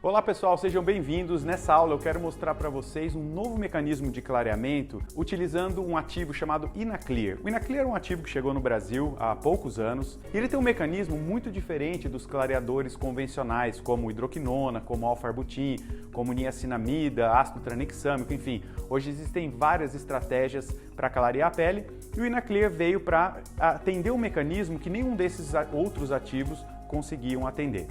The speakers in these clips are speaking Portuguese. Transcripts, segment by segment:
Olá pessoal, sejam bem-vindos. Nessa aula eu quero mostrar para vocês um novo mecanismo de clareamento utilizando um ativo chamado Inaclear. O Inaclear é um ativo que chegou no Brasil há poucos anos e ele tem um mecanismo muito diferente dos clareadores convencionais, como hidroquinona, como alfarbutin, como niacinamida, ácido tranexâmico, enfim. Hoje existem várias estratégias para clarear a pele e o Inaclear veio para atender um mecanismo que nenhum desses outros ativos conseguiam atender.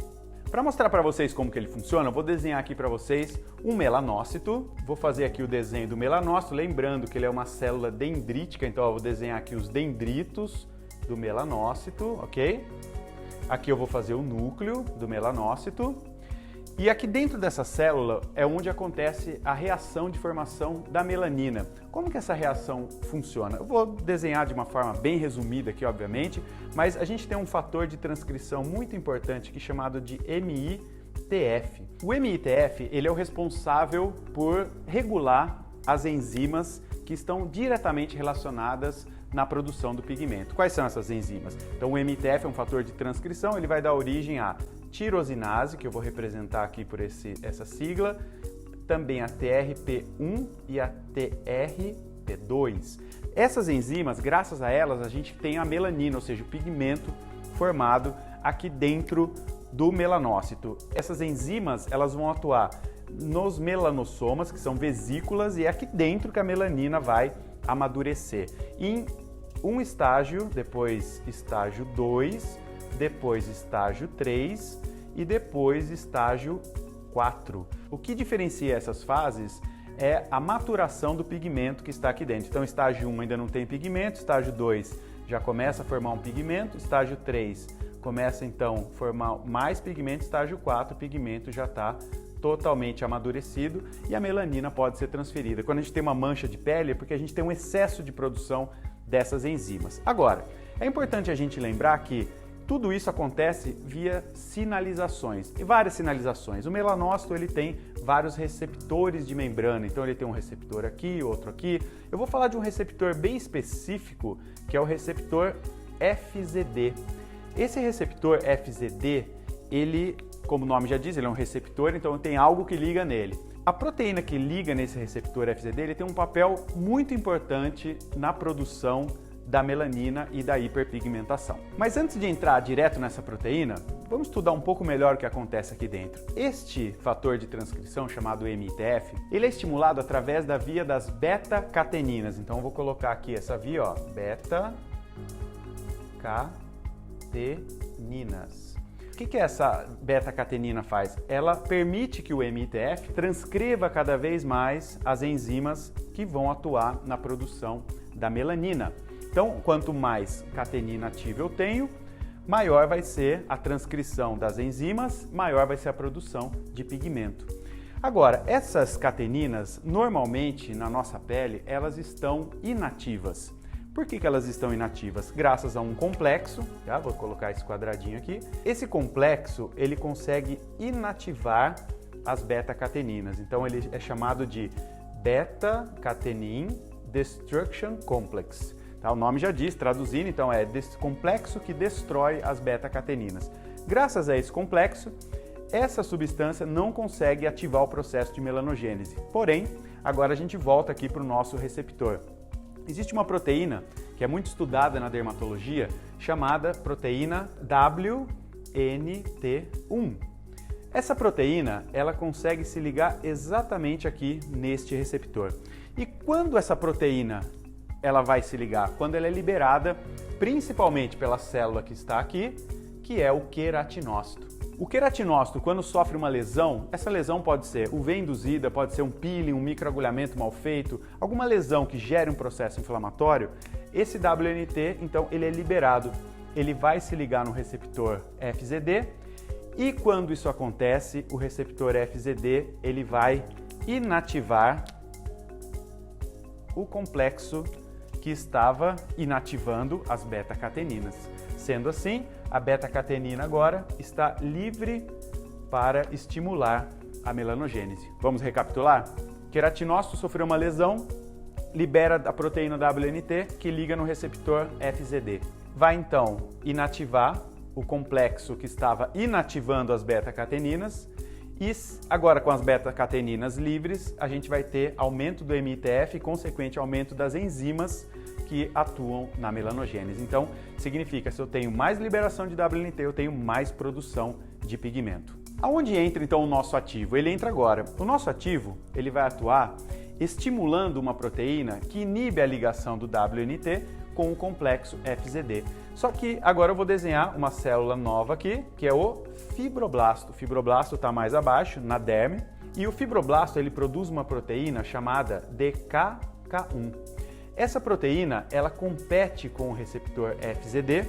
Para mostrar para vocês como que ele funciona, eu vou desenhar aqui para vocês um melanócito. Vou fazer aqui o desenho do melanócito, lembrando que ele é uma célula dendrítica, então eu vou desenhar aqui os dendritos do melanócito, ok? Aqui eu vou fazer o núcleo do melanócito. E aqui dentro dessa célula é onde acontece a reação de formação da melanina. Como que essa reação funciona? Eu vou desenhar de uma forma bem resumida aqui, obviamente, mas a gente tem um fator de transcrição muito importante aqui chamado de MITF. O MITF, ele é o responsável por regular as enzimas que estão diretamente relacionadas na produção do pigmento. Quais são essas enzimas? Então o MITF é um fator de transcrição, ele vai dar origem a tirosinase, que eu vou representar aqui por essa sigla, também a TRP1 e a TRP2. Essas enzimas, graças a elas, a gente tem a melanina, ou seja, o pigmento formado aqui dentro do melanócito. Essas enzimas, elas vão atuar nos melanossomas, que são vesículas, e é aqui dentro que a melanina vai amadurecer. Em um estágio, depois estágio 2, depois estágio 3 e depois estágio 4. O que diferencia essas fases é a maturação do pigmento que está aqui dentro. Então, estágio 1 ainda não tem pigmento, estágio 2 já começa a formar um pigmento, estágio 3 começa então a formar mais pigmento, estágio 4 o pigmento já está totalmente amadurecido e a melanina pode ser transferida. Quando a gente tem uma mancha de pele é porque a gente tem um excesso de produção dessas enzimas. Agora, é importante a gente lembrar que tudo isso acontece via sinalizações, e várias sinalizações. O melanócito ele tem vários receptores de membrana, então ele tem um receptor aqui, outro aqui. Eu vou falar de um receptor bem específico, que é o receptor FZD. Esse receptor FZD, ele, como o nome já diz, ele é um receptor, então tem algo que liga nele. A proteína que liga nesse receptor FZD, ele tem um papel muito importante na produção da melanina e da hiperpigmentação. Mas antes de entrar direto nessa proteína, vamos estudar um pouco melhor o que acontece aqui dentro. Este fator de transcrição, chamado MITF, ele é estimulado através da via das beta-cateninas. Então eu vou colocar aqui essa via, ó, beta-cateninas. O que essa beta-catenina faz? Ela permite que o MITF transcreva cada vez mais as enzimas que vão atuar na produção da melanina. Então, quanto mais catenina ativa eu tenho, maior vai ser a transcrição das enzimas, maior vai ser a produção de pigmento. Agora, essas cateninas, normalmente na nossa pele, elas estão inativas. Por que elas estão inativas? Graças a um complexo, tá? Vou colocar esse quadradinho aqui. Esse complexo, ele consegue inativar as beta-cateninas. Então, ele é chamado de beta-catenin destruction complex. Tá, o nome já diz, traduzindo, então é desse complexo que destrói as beta-cateninas. Graças a esse complexo, essa substância não consegue ativar o processo de melanogênese. Porém, agora a gente volta aqui para o nosso receptor. Existe uma proteína que é muito estudada na dermatologia, chamada proteína WNT1. Essa proteína, ela consegue se ligar exatamente aqui neste receptor. E quando essa proteína ela vai se ligar? Quando ela é liberada principalmente pela célula que está aqui, que é o queratinócito. O queratinócito, quando sofre uma lesão, essa lesão pode ser UV induzida, pode ser um peeling, um microagulhamento mal feito, alguma lesão que gere um processo inflamatório, esse WNT, então, ele é liberado. Ele vai se ligar no receptor FZD e quando isso acontece, o receptor FZD, ele vai inativar o complexo que estava inativando as beta-cateninas. Sendo assim, a beta-catenina agora está livre para estimular a melanogênese. Vamos recapitular? Queratinócito sofreu uma lesão, libera a proteína WNT que liga no receptor FZD. Vai então inativar o complexo que estava inativando as beta-cateninas E agora com as beta-cateninas livres, a gente vai ter aumento do MITF e consequente aumento das enzimas que atuam na melanogênese. Então, significa que se eu tenho mais liberação de WNT, eu tenho mais produção de pigmento. Aonde entra então o nosso ativo? Ele entra agora. O nosso ativo, ele vai atuar estimulando uma proteína que inibe a ligação do WNT com o complexo FZD. Só que agora eu vou desenhar uma célula nova aqui, que é o fibroblasto. O fibroblasto está mais abaixo, na derme, e o fibroblasto ele produz uma proteína chamada DKK1. Essa proteína, ela compete com o receptor FZD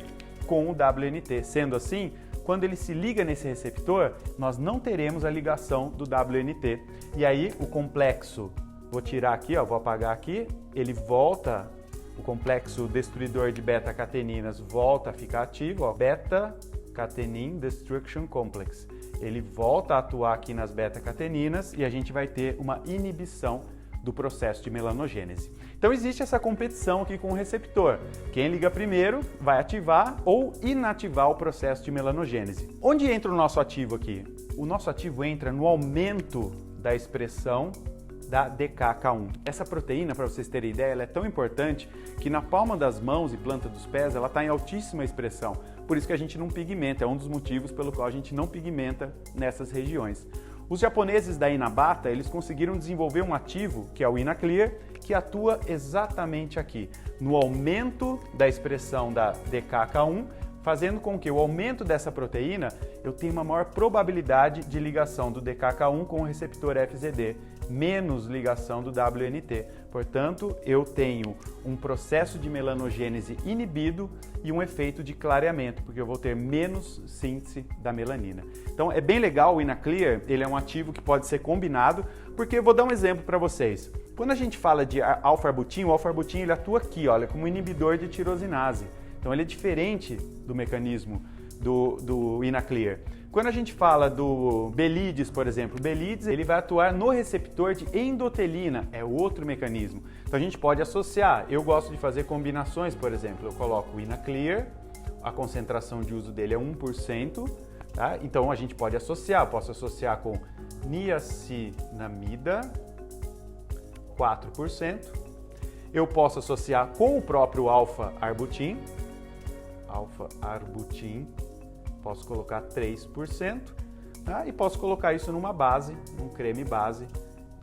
com o WNT. Sendo assim, quando ele se liga nesse receptor, nós não teremos a ligação do WNT. E aí o complexo, vou tirar aqui, ó, vou apagar aqui, ele volta, o complexo destruidor de beta-cateninas volta a ficar ativo, ó, Beta-Catenin Destruction Complex. Ele volta a atuar aqui nas beta-cateninas e a gente vai ter uma inibição do processo de melanogênese. Então existe essa competição aqui com o receptor. Quem liga primeiro vai ativar ou inativar o processo de melanogênese. Onde entra o nosso ativo aqui? O nosso ativo entra no aumento da expressão da DKK1. Essa proteína, para vocês terem ideia, ela é tão importante que na palma das mãos e planta dos pés ela está em altíssima expressão. Por isso que a gente não pigmenta, é um dos motivos pelo qual a gente não pigmenta nessas regiões. Os japoneses da Inabata, eles conseguiram desenvolver um ativo, que é o InaClear, que atua exatamente aqui, no aumento da expressão da DKK1, fazendo com que o aumento dessa proteína eu tenha uma maior probabilidade de ligação do DKK1 com o receptor FZD, menos ligação do WNT. Portanto, eu tenho um processo de melanogênese inibido e um efeito de clareamento, porque eu vou ter menos síntese da melanina. Então é bem legal o InaClear, ele é um ativo que pode ser combinado, porque eu vou dar um exemplo para vocês. Quando a gente fala de alfa-arbutin, o alfa-arbutin ele atua aqui, olha, como inibidor de tirosinase. Então ele é diferente do mecanismo do InaClear. Quando a gente fala do Belides, por exemplo, o Belides ele vai atuar no receptor de endotelina, é outro mecanismo. Então a gente pode associar, eu gosto de fazer combinações, por exemplo, eu coloco o InaClear, a concentração de uso dele é 1%, tá? Então a gente pode associar, posso associar com niacinamida, 4%, eu posso associar com o próprio alfa-arbutin, posso colocar 3%, tá? E posso colocar isso numa base, um creme base,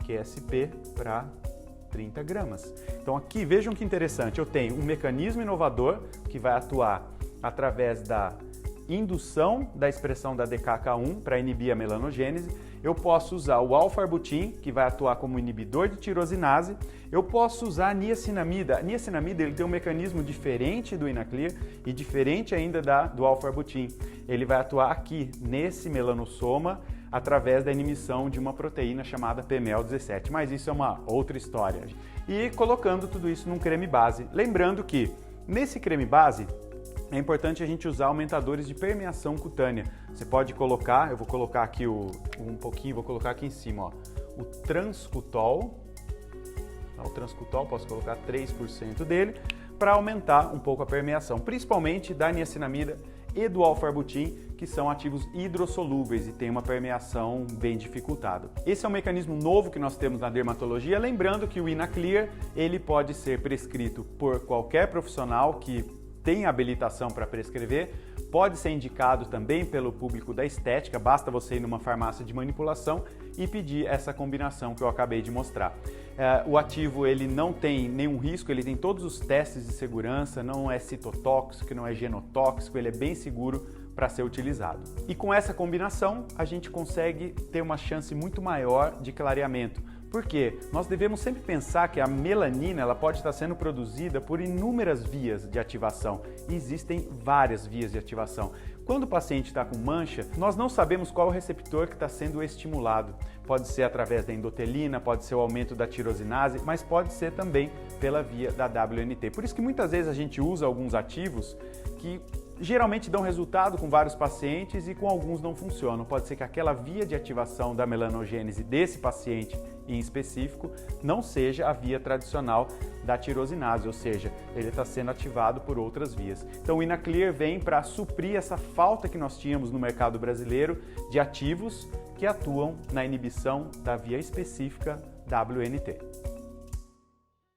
QSP, para 30 gramas. Então aqui, vejam que interessante, eu tenho um mecanismo inovador que vai atuar através da indução da expressão da DKK1 para inibir a melanogênese. Eu posso usar o alfa-arbutin, que vai atuar como inibidor de tirosinase. Eu posso usar a niacinamida. A niacinamida ele tem um mecanismo diferente do InaClear e diferente ainda do alfa-arbutin. Ele vai atuar aqui, nesse melanossoma, através da inibição de uma proteína chamada PML17. Mas isso é uma outra história. E colocando tudo isso num creme base. Lembrando que, nesse creme base, é importante a gente usar aumentadores de permeação cutânea. Você pode colocar, eu vou colocar aqui um pouquinho, vou colocar aqui em cima, ó, o Transcutol. O Transcutol, posso colocar 3% dele, para aumentar um pouco a permeação, principalmente da niacinamida e do alfa-arbutin, que são ativos hidrossolúveis e tem uma permeação bem dificultada. Esse é um mecanismo novo que nós temos na dermatologia, lembrando que o InaClear, ele pode ser prescrito por qualquer profissional que tem habilitação para prescrever, pode ser indicado também pelo público da estética, basta você ir numa farmácia de manipulação e pedir essa combinação que eu acabei de mostrar. O ativo ele não tem nenhum risco, ele tem todos os testes de segurança, não é citotóxico, não é genotóxico, ele é bem seguro para ser utilizado. E com essa combinação a gente consegue ter uma chance muito maior de clareamento. Por quê? Nós devemos sempre pensar que a melanina ela pode estar sendo produzida por inúmeras vias de ativação. E existem várias vias de ativação. Quando o paciente está com mancha, nós não sabemos qual é o receptor que está sendo estimulado. Pode ser através da endotelina, pode ser o aumento da tirosinase, mas pode ser também pela via da WNT. Por isso que muitas vezes a gente usa alguns ativos que geralmente dão resultado com vários pacientes e com alguns não funcionam. Pode ser que aquela via de ativação da melanogênese desse paciente em específico não seja a via tradicional da tirosinase, ou seja, ele está sendo ativado por outras vias. Então o InaClear vem para suprir essa falta que nós tínhamos no mercado brasileiro de ativos que atuam na inibição da via específica WNT.